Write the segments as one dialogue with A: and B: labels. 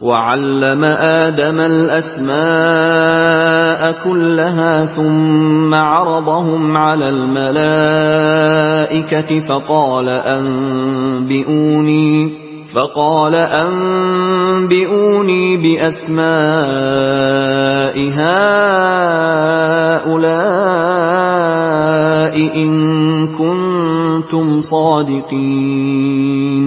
A: وعلم آدم الأسماء كلها ثم عرضهم على الملائكة فقال أنبئوني بأسماء هؤلاء إن كنتم صادقين۔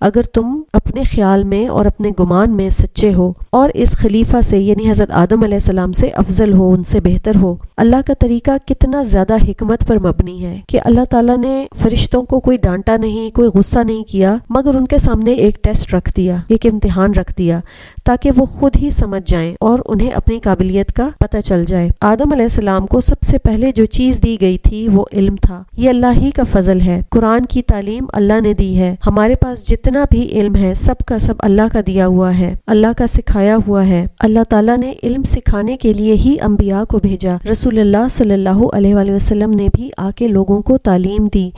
B: اگر تم اپنے خیال میں اور اپنے گمان میں سچے ہو اور اس خلیفہ سے یعنی حضرت آدم علیہ السلام سے افضل ہو، ان سے بہتر ہو۔ اللہ کا طریقہ کتنا زیادہ حکمت پر مبنی ہے کہ اللہ تعالیٰ نے فرشتوں کو کوئی ڈانٹا نہیں، کوئی غصہ نہیں کیا، مگر ان کے سامنے ایک ٹیسٹ رکھ دیا، ایک امتحان رکھ دیا تاکہ وہ خود ہی سمجھ جائیں اور انہیں اپنی قابلیت کا پتہ چل جائے۔ آدم علیہ السلام کو سب سے پہلے جو چیز دی گئی تھی وہ علم تھا۔ یہ اللہ ہی کا فضل ہے، قرآن کی تعلیم اللہ نے دی ہے۔ ہمارے پاس جتنا بھی علم ہے سب کا سب اللہ کا دیا ہوا ہے، اللہ کا سکھایا ہوا ہے۔ اللہ تعالیٰ نے علم سکھانے کے لیے ہی انبیاء کو بھیجا۔ رسول اللہ صلی اللہ علیہ وآلہ وسلم نے بھی آ کے لوگوں کو تعلیم دی،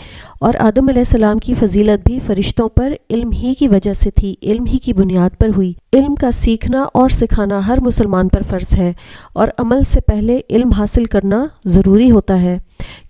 B: اور آدم علیہ السلام کی فضیلت بھی فرشتوں پر علم ہی کی وجہ سے تھی، علم ہی کی بنیاد پر ہوئی۔ علم کا سیکھنا اور سکھانا ہر مسلمان پر فرض ہے، اور عمل سے پہلے علم حاصل کرنا ضروری ہوتا ہے،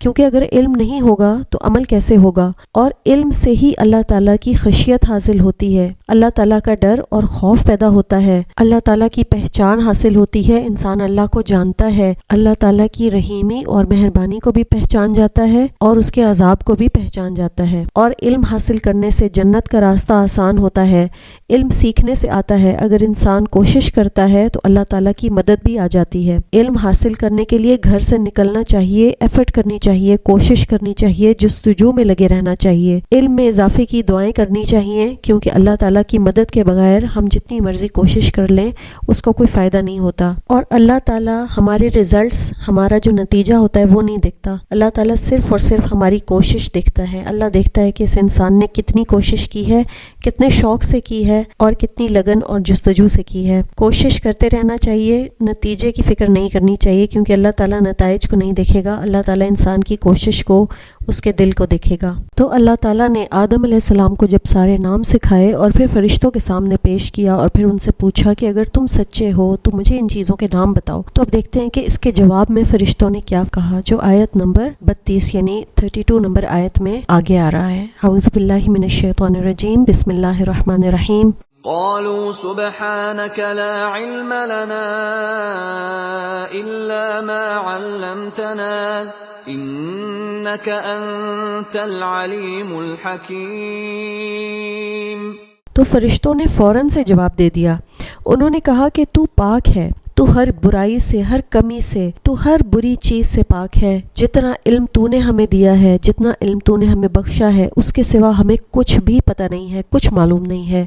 B: کیونکہ اگر علم نہیں ہوگا تو عمل کیسے ہوگا؟ اور علم سے ہی اللہ تعالیٰ کی خشیت حاصل ہوتی ہے، اللہ تعالیٰ کا ڈر اور خوف پیدا ہوتا ہے، اللہ تعالیٰ کی پہچان حاصل ہوتی ہے، انسان اللہ کو جانتا ہے، اللہ تعالیٰ کی رحیمی اور مہربانی کو بھی پہچان جاتا ہے اور اس کے عذاب کو بھی پہچان جاتا ہے۔ اور علم حاصل کرنے سے جنت کا راستہ آسان ہوتا ہے۔ علم سیکھنے سے آتا ہے، اگر انسان کوشش کرتا ہے تو اللہ تعالیٰ کی مدد بھی آ جاتی ہے۔ علم حاصل کرنے کے لیے گھر سے نکلنا چاہیے، ایفرٹ کرنی چاہیے، کوشش کرنی چاہیے، جستجو میں لگے رہنا چاہیے، علم میں اضافے کی دعائیں کرنی چاہیے، کیونکہ اللہ تعالیٰ کی مدد کے بغیر ہم جتنی مرضی کوشش کر لیں اس کو کوئی فائدہ نہیں ہوتا۔ اور اللہ تعالیٰ ہمارے ریزلٹس، ہمارا جو نتیجہ ہوتا ہے وہ نہیں دیکھتا، اللہ تعالیٰ صرف اور صرف ہماری کوشش دیکھتا ہے۔ اللہ دیکھتا ہے کہ اس انسان نے کتنی کوشش کی ہے، کتنے شوق سے کی ہے اور کتنی لگن اور جستجو سے کی ہے۔ کوشش کرتے رہنا چاہیے، نتیجے کی فکر نہیں کرنی چاہیے، کیونکہ اللہ تعالیٰ نتائج کو نہیں دیکھے گا، اللہ تعالیٰ انسان کی کوشش کو، اس کے دل کو دیکھے گا۔ تو اللہ تعالیٰ نے آدم علیہ السلام کو جب سارے نام سکھائے اور پھر فرشتوں کے سامنے پیش کیا اور پھر ان سے پوچھا کہ اگر تم سچے ہو تو مجھے ان چیزوں کے نام بتاؤ، تو اب دیکھتے ہیں کہ اس کے جواب میں فرشتوں نے کیا کہا، جو آیت نمبر 32 یعنی 32 نمبر آیت میں آگے آ رہا ہے۔ اعوذ باللہ من الشیطان الرجیم، بسم اللہ الرحمن الرحیم۔
A: قالوا سبحانك لا علم لنا إلا ما علمتنا إنك أنت العليم الحكيم۔
B: تو فرشتوں نے فوراً سے جواب دے دیا، انہوں نے کہا کہ تو پاک ہے، تو ہر برائی سے، ہر کمی سے، تو ہر بری چیز سے پاک ہے۔ جتنا علم تو نے ہمیں دیا ہے، جتنا علم تو نے ہمیں بخشا ہے، اس کے سوا ہمیں کچھ بھی پتہ نہیں ہے، کچھ معلوم نہیں ہے۔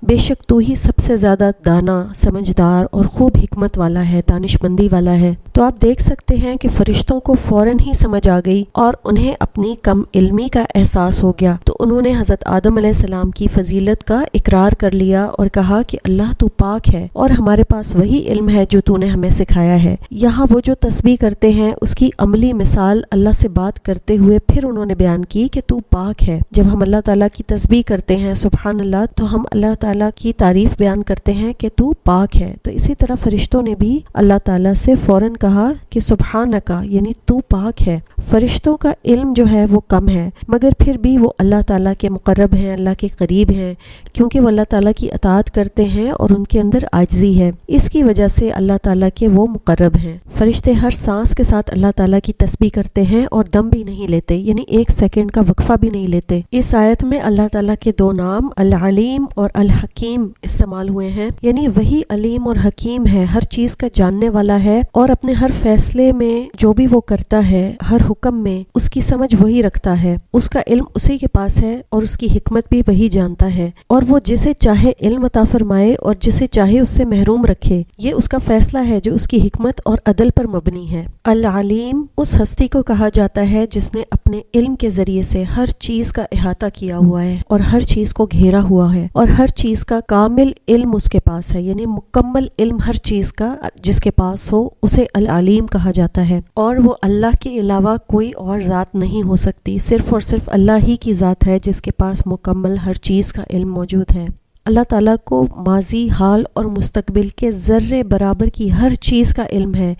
B: بے شک تو ہی سب سے زیادہ دانا، سمجھدار اور خوب حکمت والا ہے، دانش مندی والا ہے۔ تو آپ دیکھ سکتے ہیں کہ فرشتوں کو فوراً ہی سمجھ آ گئی اور انہیں اپنی کم علمی کا احساس ہو گیا، تو انہوں نے حضرت آدم علیہ السلام کی فضیلت کا اقرار کر لیا اور کہا کہ اللہ تو پاک ہے اور ہمارے پاس وہی علم ہے جو تو نے ہمیں سکھایا ہے۔ یہاں وہ جو تسبیح کرتے ہیں اس کی عملی مثال اللہ سے بات کرتے ہوئے پھر انہوں نے بیان کی کہ تو پاک ہے۔ جب ہم اللہ تعالیٰ کی تسبیح کرتے ہیں سبحان اللہ، تو ہم اللہ تعالیٰ کی تعریف بیان کرتے ہیں کہ تو پاک ہے۔ تو اسی طرح فرشتوں نے بھی اللہ تعالیٰ سے فوراً کہا کہ سبحانک یعنی تو پاک ہے۔ فرشتوں کا علم جو ہے وہ کم ہے، مگر پھر بھی وہ اللہ تعالیٰ کے مقرب ہیں، اللہ کے قریب ہیں، کیونکہ وہ اللہ تعالیٰ کی اطاعت کرتے ہیں اور ان کے اندر عاجزی ہے، اس کی وجہ سے اللہ تعالیٰ کے وہ مقرب ہیں۔ فرشتے ہر سانس کے ساتھ اللہ تعالیٰ کی تسبیح کرتے ہیں اور دم بھی نہیں لیتے، یعنی ایک سیکنڈ کا وقفہ بھی نہیں لیتے۔ اس آیت میں اللہ تعالیٰ کے دو نام العلیم اور الحکیم استعمال ہوئے ہیں، یعنی وہی علیم اور حکیم ہے، ہر چیز کا جاننے والا ہے اور اپنے ہر فیصلے میں جو بھی وہ کرتا ہے، ہر حکم میں اس کی سمجھ وہی رکھتا ہے، اس کا علم اسی کے پاس ہے اور اس کی حکمت بھی وہی جانتا ہے، اور وہ جسے چاہے علم عطا فرمائے اور جسے چاہے اس سے محروم رکھے، یہ اس کا فیصلہ ہے جو اس کی حکمت اور عدل پر مبنی ہے۔ العلیم اس ہستی کو کہا جاتا ہے جس نے اپنے علم کے ذریعے سے ہر چیز کا احاطہ کیا ہوا ہے اور ہر چیز کو گھیرا ہوا ہے اور ہر چیز کا کامل علم اس کے پاس ہے، یعنی مکمل علم ہر چیز کا جس کے پاس ہو اسے العلیم کہا جاتا ہے، اور وہ اللہ کے علاوہ کوئی اور ذات نہیں ہو سکتی، صرف اور صرف اللہ ہی کی ذات ہے جس کے پاس مکمل ہر چیز کا علم موجود ہے۔ اللہ تعالیٰ کو ماضی، حال اور مستقبل کے ذرے برابر کی ہر چیز کا علم ہے،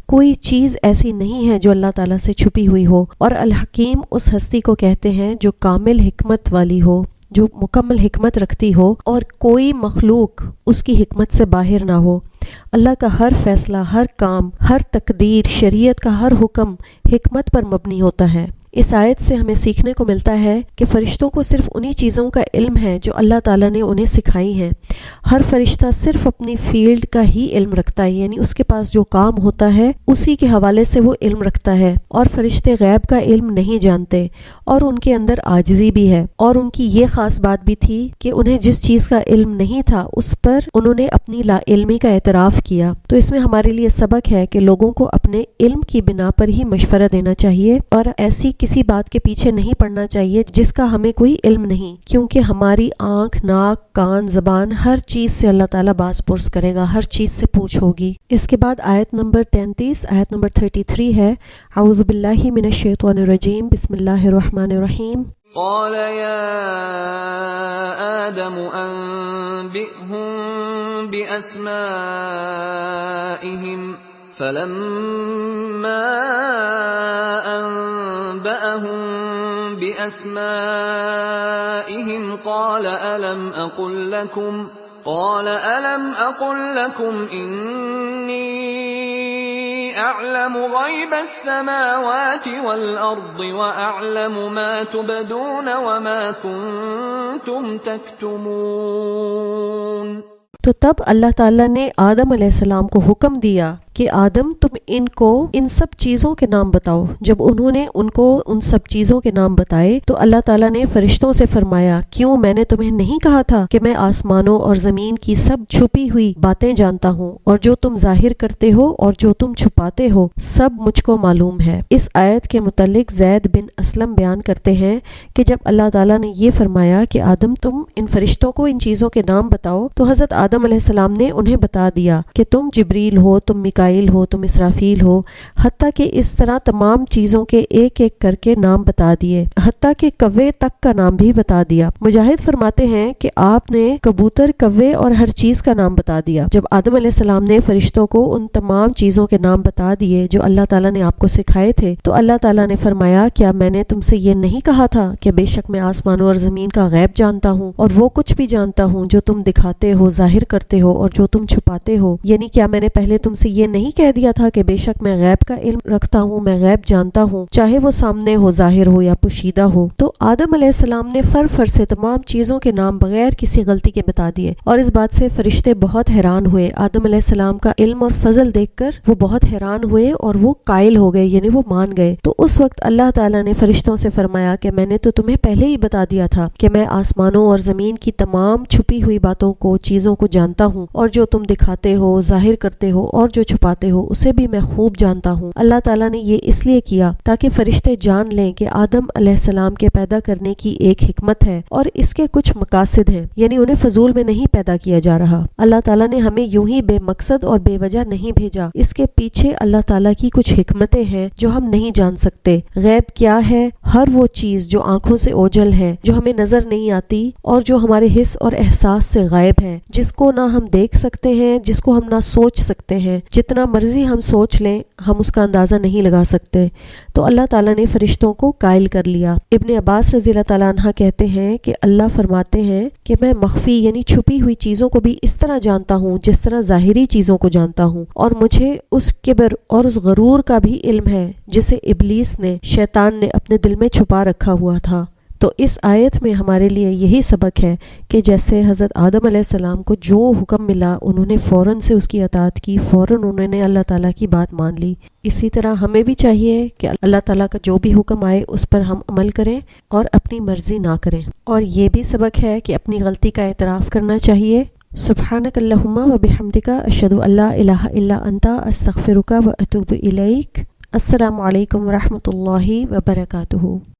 B: کوئی چیز ایسی نہیں ہے جو اللہ تعالیٰ سے چھپی ہوئی ہو، اور الحکیم اس ہستی کو کہتے ہیں جو کامل حکمت والی ہو، جو مکمل حکمت رکھتی ہو اور کوئی مخلوق اس کی حکمت سے باہر نہ ہو۔ اللہ کا ہر فیصلہ، ہر کام، ہر تقدیر، شریعت کا ہر حکم حکمت پر مبنی ہوتا ہے، اس آیت سے ہمیں سیکھنے کو ملتا ہے کہ فرشتوں کو صرف انہی چیزوں کا علم ہے جو اللہ تعالیٰ نے انہیں سکھائی ہیں۔ ہر فرشتہ صرف اپنی فیلڈ کا ہی علم رکھتا ہے، یعنی اس کے پاس جو کام ہوتا ہے اسی کے حوالے سے وہ علم رکھتا ہے، اور فرشتے غیب کا علم نہیں جانتے، اور ان کے اندر عاجزی بھی ہے۔ اور ان کی یہ خاص بات بھی تھی کہ انہیں جس چیز کا علم نہیں تھا اس پر انہوں نے اپنی لا علمی کا اعتراف کیا۔ تو اس میں ہمارے لیے سبق ہے کہ لوگوں کو اپنے علم کی بنا پر ہی مشورہ دینا چاہیے، اور ایسی کسی بات کے پیچھے نہیں پڑنا چاہیے جس کا ہمیں کوئی علم نہیں، کیونکہ ہماری آنکھ، ناک، کان، زبان، ہر چیز سے اللہ تعالیٰ باز پرس کرے گا، ہر چیز سے پوچھ ہوگی۔ اس کے بعد آیت نمبر 33، آیت نمبر 33 ہے، اعوذ باللہ من الشیطان الرجیم، بسم اللہ الرحمن الرحیم۔
A: قال يا آدم أنبئهم بأسمائهم فلما أنبأهم بأسمائهم قال ألم أقل لكم إني أعلم غيب السماوات والأرض وأعلم ما تبدون وما كنتم تكتمون۔
B: تو تب اللہ تعالیٰ نے آدم علیہ السلام کو حکم دیا کہ آدم تم ان کو ان سب چیزوں کے نام بتاؤ۔ جب انہوں نے ان کو ان سب چیزوں کے نام بتائے تو اللہ تعالیٰ نے فرشتوں سے فرمایا، کیوں میں نے تمہیں نہیں کہا تھا کہ میں آسمانوں اور زمین کی سب چھپی ہوئی باتیں جانتا ہوں، اور جو تم ظاہر کرتے ہو اور جو تم چھپاتے ہو سب مجھ کو معلوم ہے۔ اس آیت کے متعلق زید بن اسلم بیان کرتے ہیں کہ جب اللہ تعالیٰ نے یہ فرمایا کہ آدم تم ان فرشتوں کو ان چیزوں کے نام بتاؤ، تو حضرت آدم علیہ السلام نے انہیں بتا دیا کہ تم جبریل ہو، تم میکائیل ہو، تم اسرافیل ہو، حتیٰ کہ اس طرح تمام چیزوں کے ایک ایک کر کے نام بتا دیے، حتیٰ کہ کوے تک کا نام بھی بتا دیا۔ مجاہد فرماتے ہیں کہ آپ نے کبوتر، کوے اور ہر چیز کا نام بتا دیا۔ جب آدم علیہ السلام نے فرشتوں کو ان تمام چیزوں کے نام بتا دیے جو اللہ تعالیٰ نے آپ کو سکھائے تھے، تو اللہ تعالیٰ نے فرمایا، کیا میں نے تم سے یہ نہیں کہا تھا کہ بے شک میں آسمانوں اور زمین کا غیب جانتا ہوں، اور وہ کچھ بھی جانتا ہوں جو تم دکھاتے ہو، ظاہر کرتے ہو اور جو تم چھپاتے ہو؟ یعنی کیا میں نے پہلے تم سے یہ نہیں کہہ دیا تھا کہ بے شک میں غیب کا علم رکھتا ہوں، میں غیب جانتا ہوں، چاہے وہ سامنے ہو، ظاہر ہو یا پوشیدہ ہو؟ تو آدم علیہ السلام نے فر سے تمام چیزوں کے نام بغیر کسی غلطی کے بتا دیے، اور اس بات سے فرشتے بہت حیران ہوئے۔ آدم علیہ السلام کا علم اور فضل دیکھ کر وہ بہت حیران ہوئے اور وہ قائل ہو گئے، یعنی وہ مان گئے۔ تو اس وقت اللہ تعالیٰ نے فرشتوں سے فرمایا کہ میں نے تو تمہیں پہلے ہی بتا دیا تھا کہ میں آسمانوں اور زمین کی تمام چھپی ہوئی باتوں کو، چیزوں کو جانتا ہوں، اور جو تم دکھاتے ہو، ظاہر کرتے ہو اور جو چھپاتے ہو اسے بھی میں خوب جانتا ہوں۔ اللہ تعالیٰ نے یہ اس لیے کیا تاکہ فرشتے جان لیں کہ آدم علیہ السلام کے پیدا کرنے کی ایک حکمت ہے اور اس کے کچھ مقاصد ہیں، یعنی انہیں فضول میں نہیں پیدا کیا جا رہا۔ اللہ تعالیٰ نے ہمیں یوں ہی بے مقصد اور بے وجہ نہیں بھیجا، اس کے پیچھے اللہ تعالیٰ کی کچھ حکمتیں ہیں جو ہم نہیں جان سکتے۔ غیب کیا ہے؟ ہر وہ چیز جو آنکھوں سے اوجھل ہے، جو ہمیں نظر نہیں آتی اور جو ہمارے حس اور احساس سے غائب ہے، جس کو نہ ہم دیکھ سکتے ہیں، جس کو ہم نہ سوچ سکتے ہیں، جتنا مرضی ہم سوچ لیں ہم اس کا اندازہ نہیں لگا سکتے۔ تو اللہ تعالیٰ نے فرشتوں کو قائل کر لیا۔ ابن عباس رضی اللہ تعالیٰ عنہ کہتے ہیں کہ اللہ فرماتے ہیں کہ میں مخفی یعنی چھپی ہوئی چیزوں کو بھی اس طرح جانتا ہوں جس طرح ظاہری چیزوں کو جانتا ہوں، اور مجھے اس کبر اور اس غرور کا بھی علم ہے جسے ابلیس نے، شیطان نے اپنے دل میں چھپا رکھا ہوا تھا۔ تو اس آیت میں ہمارے لیے یہی سبق ہے کہ جیسے حضرت آدم علیہ السلام کو جو حکم ملا انہوں نے فوراً سے اس کی اطاعت کی، فوراً انہوں نے اللہ تعالیٰ کی بات مان لی۔ اسی طرح ہمیں بھی چاہیے کہ اللہ تعالیٰ کا جو بھی حکم آئے اس پر ہم عمل کریں اور اپنی مرضی نہ کریں۔ اور یہ بھی سبق ہے کہ اپنی غلطی کا اعتراف کرنا چاہیے۔ سبحانک اللہم و بحمدک، اشہد ان لا الہ الا انت، استغفرک و اتوب الیک۔ السلام علیکم ورحمۃ اللہ وبرکاتہ۔